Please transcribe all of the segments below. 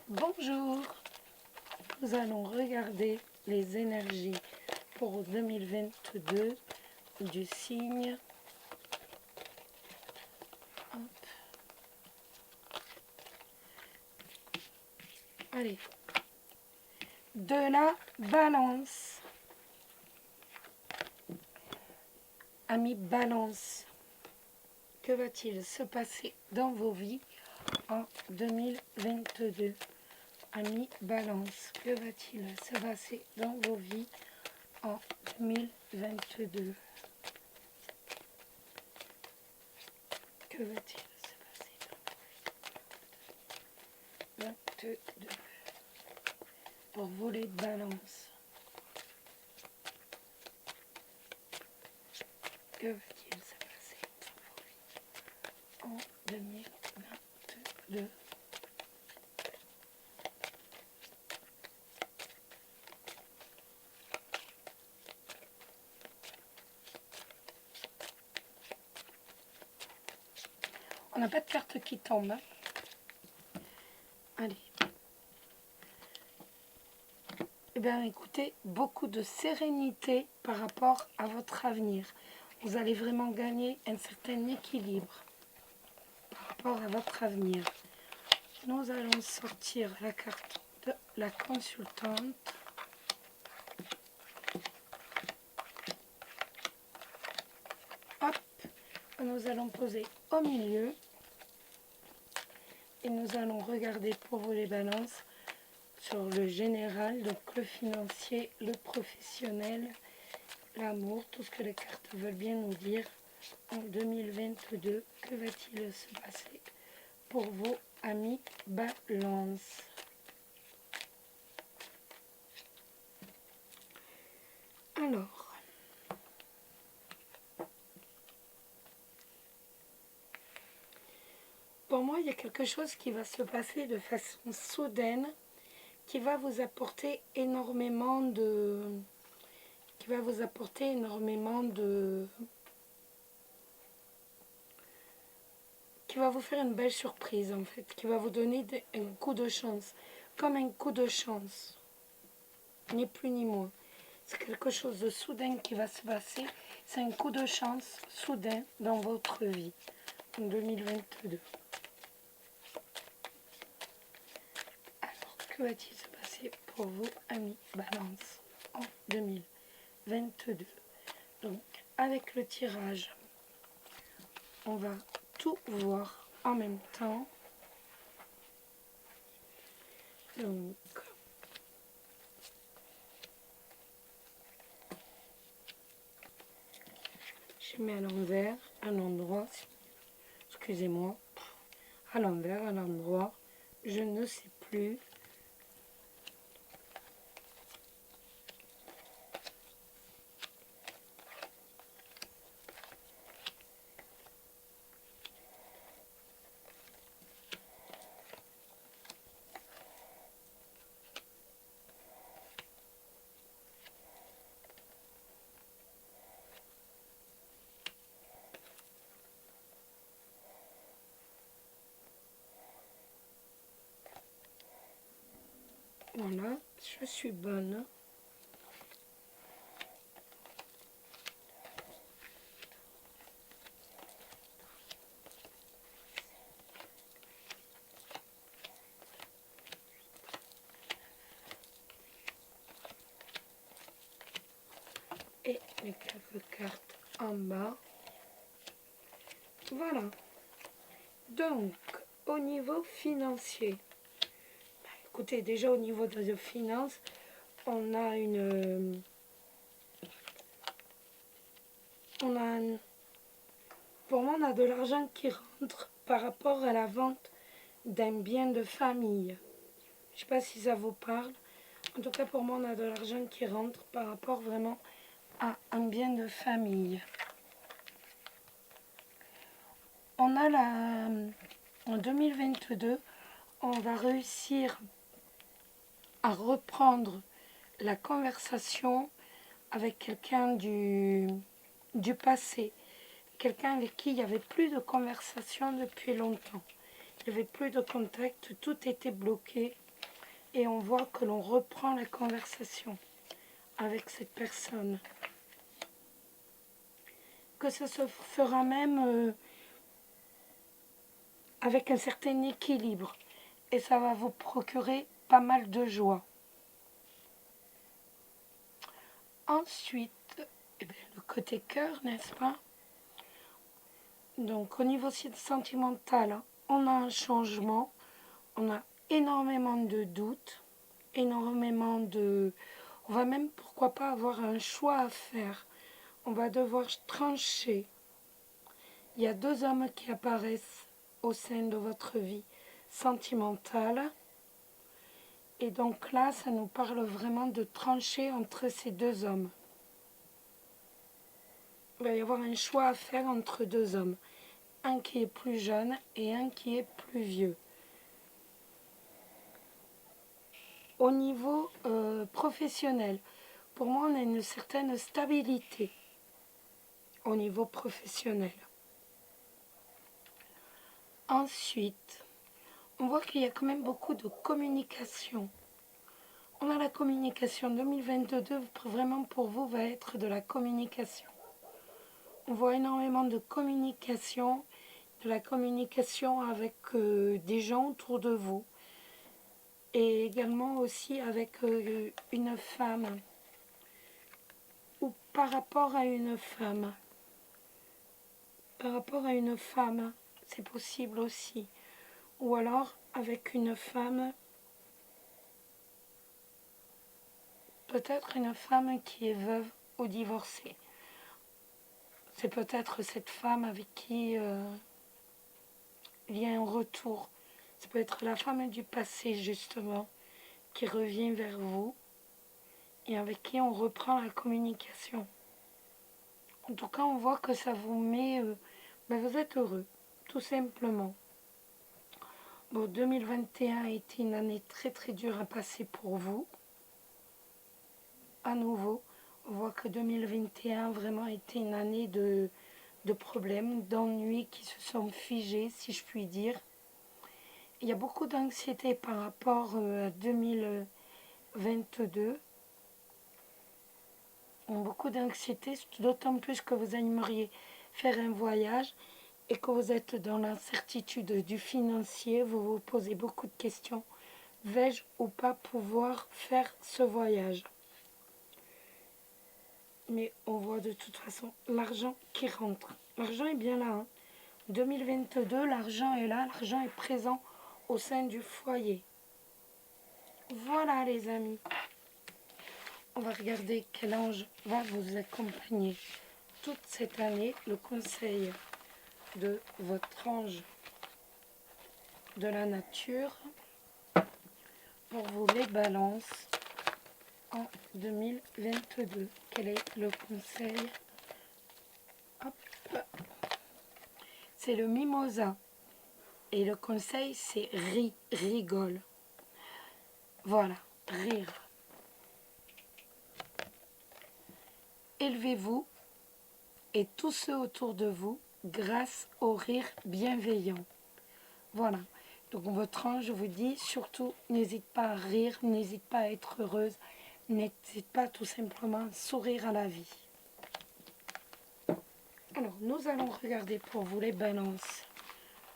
Bonjour, nous allons regarder les énergies pour 2022 du signe. Hop. Allez, de la balance. Amis balance, que va-t-il se passer dans vos vies en 2022? Amis balance, que va-t-il se passer dans vos vies en 2022? Que va-t-il se passer dans vos vies 22 pour vous les balances? Que va-t-il se passer dans vos vies en 2022? On n'a pas de carte qui tombe. Hein. Allez. Eh bien, écoutez, beaucoup de sérénité par rapport à votre avenir. Vous allez vraiment gagner un certain équilibre par rapport à votre avenir. Nous allons sortir la carte de la consultante. Hop, nous allons poser au milieu. Et nous allons regarder pour vous les balances sur le général, donc le financier, le professionnel, l'amour, tout ce que les cartes veulent bien nous dire en 2022. Que va-t-il se passer pour vos amis balance? Alors, pour moi, il y a quelque chose qui va se passer de façon soudaine, qui va vous apporter énormément de... qui va vous faire une belle surprise en fait, qui va vous donner un coup de chance, comme un coup de chance, ni plus ni moins. C'est quelque chose de soudain qui va se passer, c'est un coup de chance soudain dans votre vie en 2022. Alors, que va-t-il se passer pour vous, amis balance, en 2022? Donc, avec le tirage, on va tout voir en même temps. Donc, je mets à l'envers, à l'endroit, excusez-moi, à l'envers, à l'endroit, je ne sais plus. Voilà, je suis bonne. Et les quelques cartes en bas. Voilà. Donc, au niveau financier, écoutez, déjà au niveau de nos finances, on a une... pour moi, on a de l'argent qui rentre par rapport à la vente d'un bien de famille. Je ne sais pas si ça vous parle. En tout cas, pour moi, on a de l'argent qui rentre par rapport vraiment à un bien de famille. On a en 2022, on va réussir à reprendre la conversation avec quelqu'un du passé. Quelqu'un avec qui il n'y avait plus de conversation depuis longtemps. Il n'y avait plus de contact, tout était bloqué. et on voit que l'on reprend la conversation avec cette personne. Que ça se fera même avec un certain équilibre et ça va vous procurer pas mal de joie. Ensuite, eh bien, le côté cœur, n'est-ce pas? Donc au niveau sentimental, on a un changement, on a énormément de doutes, énormément de... On va même, pourquoi pas, avoir un choix à faire. On va devoir trancher. Il y a 2 hommes qui apparaissent au sein de votre vie sentimentale. Et donc là, ça nous parle vraiment de trancher entre ces 2 hommes. Il va y avoir un choix à faire entre 2 hommes. Un qui est plus jeune et un qui est plus vieux. Au niveau professionnel, pour moi, on a une certaine stabilité au niveau professionnel. Ensuite, on voit qu'il y a quand même beaucoup de communication. On a la communication 2022, vraiment pour vous, va être de la communication. On voit énormément de communication, de la communication avec des gens autour de vous. Et également aussi avec une femme. Ou par rapport à une femme. Par rapport à une femme, c'est possible aussi. Ou alors avec une femme, peut-être une femme qui est veuve ou divorcée. C'est peut-être cette femme avec qui il y a un retour. Ça peut être la femme du passé justement, qui revient vers vous et avec qui on reprend la communication. En tout cas, on voit que ça vous met... vous êtes heureux, tout simplement. Bon, 2021 a été une année très très dure à passer pour vous. À nouveau, on voit que 2021 vraiment a été une année de problèmes, d'ennuis qui se sont figés, si je puis dire. Il y a beaucoup d'anxiété par rapport à 2022. Beaucoup d'anxiété, d'autant plus que vous aimeriez faire un voyage et que vous êtes dans l'incertitude du financier, vous vous posez beaucoup de questions. Vais-je ou pas pouvoir faire ce voyage? Mais on voit de toute façon l'argent qui rentre. L'argent est bien là. 2022, l'argent est là, l'argent est présent au sein du foyer. Voilà les amis. On va regarder quel ange va vous accompagner toute cette année. Le conseil de votre ange de la nature pour vous les balances en 2022. Quel est le conseil? Hop. C'est le mimosa. Et le conseil, c'est rigole. Voilà, rire. Élevez-vous et tous ceux autour de vous grâce au rire bienveillant. Voilà. Donc votre ange vous dit surtout n'hésite pas à rire, n'hésite pas à être heureuse, n'hésite pas tout simplement à sourire à la vie. Alors nous allons regarder pour vous les balances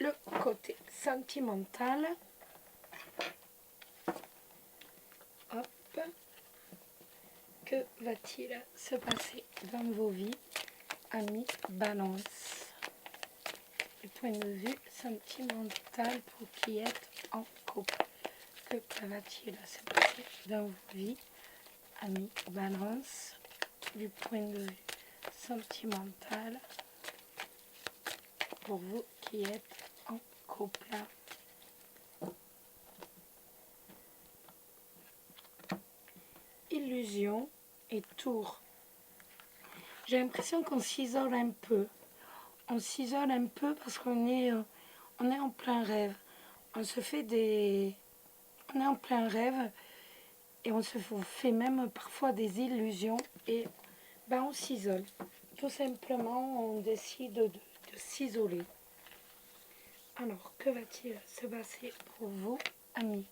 le côté sentimental. Hop. Que va-t-il se passer dans vos vies, amis balance? Du point de vue sentimental pour qui êtes en couple. Que va-t-il se passer dans vos vies, amis balance? Du point de vue sentimental pour vous qui êtes en couple. Illusion et tour. J'ai l'impression qu'on s'isole un peu. On s'isole un peu parce qu'on est en plein rêve. On est en plein rêve et on se fait même parfois des illusions et on s'isole. Tout simplement, on décide de s'isoler. Alors, que va-t-il se passer pour vous, amis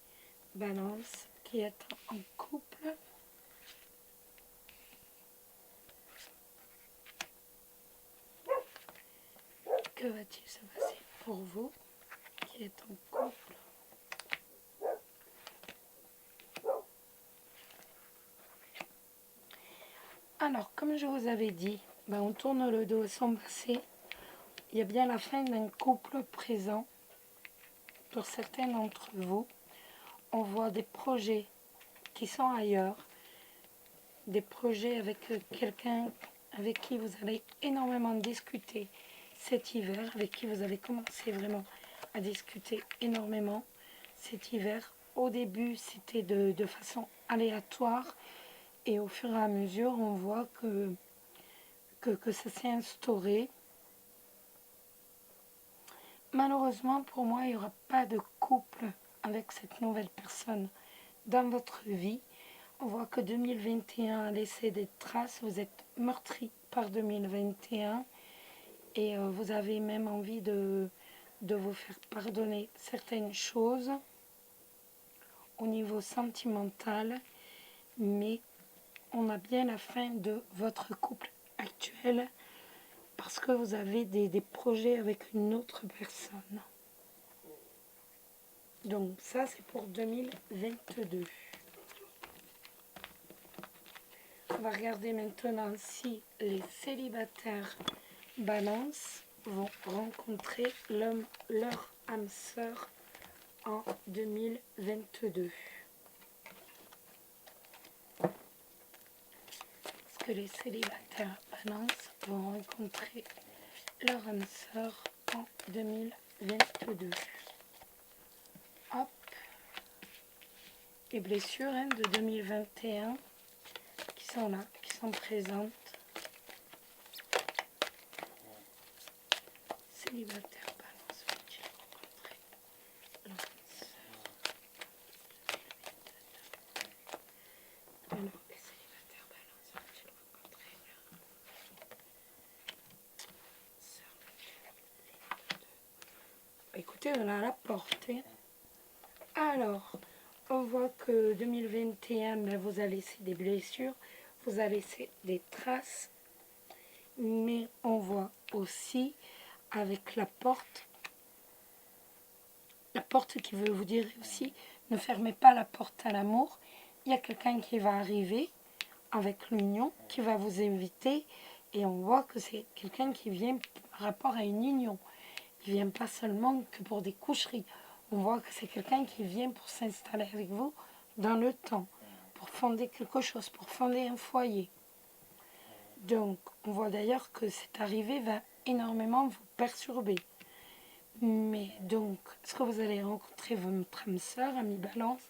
balance? qui êtes en couple. Que va-t-il se passer pour vous qui êtes en couple? Alors, comme je vous avais dit, on tourne le dos à son passé. Il y a bien la fin d'un couple présent. Pour certains d'entre vous, on voit des projets qui sont ailleurs, des projets avec quelqu'un avec qui vous allez énormément discuter cet hiver, avec qui vous avez commencé vraiment à discuter énormément cet hiver. Au début, c'était de façon aléatoire et au fur et à mesure, on voit que ça s'est instauré. Malheureusement, pour moi, il n'y aura pas de couple avec cette nouvelle personne dans votre vie. On voit que 2021 a laissé des traces, vous êtes meurtri par 2021 et vous avez même envie de vous faire pardonner certaines choses au niveau sentimental, mais on a bien la fin de votre couple actuel parce que vous avez des projets avec une autre personne. Donc ça, c'est pour 2022. On va regarder maintenant si les célibataires Balance vont rencontrer leur âme sœur en 2022. Est-ce que les célibataires Balance vont rencontrer leur âme sœur en 2022? Hop. Les blessures de 2021 qui sont là, qui sont présentes. Célibataire Balance va-t-il rencontrer leur âme sœur? Alors, les célibataires Balance vont-ils rencontrer leur sœur? Écoutez, on a la porte. Alors, on voit que 2021, vous a laissé des blessures, vous a laissé des traces, mais on voit aussi avec la porte qui veut vous dire aussi, ne fermez pas la porte à l'amour. Il y a quelqu'un qui va arriver avec l'union, qui va vous inviter, et on voit que c'est quelqu'un qui vient par rapport à une union. Il ne vient pas seulement que pour des coucheries. On voit que c'est quelqu'un qui vient pour s'installer avec vous dans le temps, pour fonder quelque chose, pour fonder un foyer. Donc, on voit d'ailleurs que cette arrivée va énormément vous perturber. Mais donc, est-ce que vous allez rencontrer votre âme sœur, ami Balance?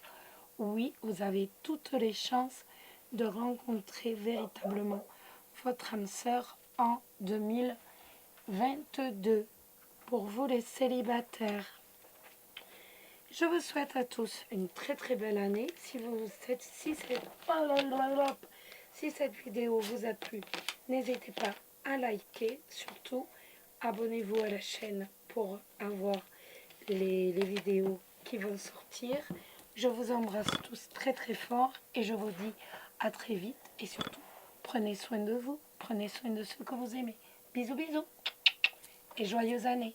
Oui, vous avez toutes les chances de rencontrer véritablement votre âme sœur en 2022. Pour vous les célibataires, je vous souhaite à tous une très très belle année. Si cette vidéo vous a plu, n'hésitez pas à liker. Surtout, abonnez-vous à la chaîne pour avoir les vidéos qui vont sortir. Je vous embrasse tous très très fort et je vous dis à très vite. Et surtout, prenez soin de vous, prenez soin de ceux que vous aimez. Bisous bisous et joyeuses années.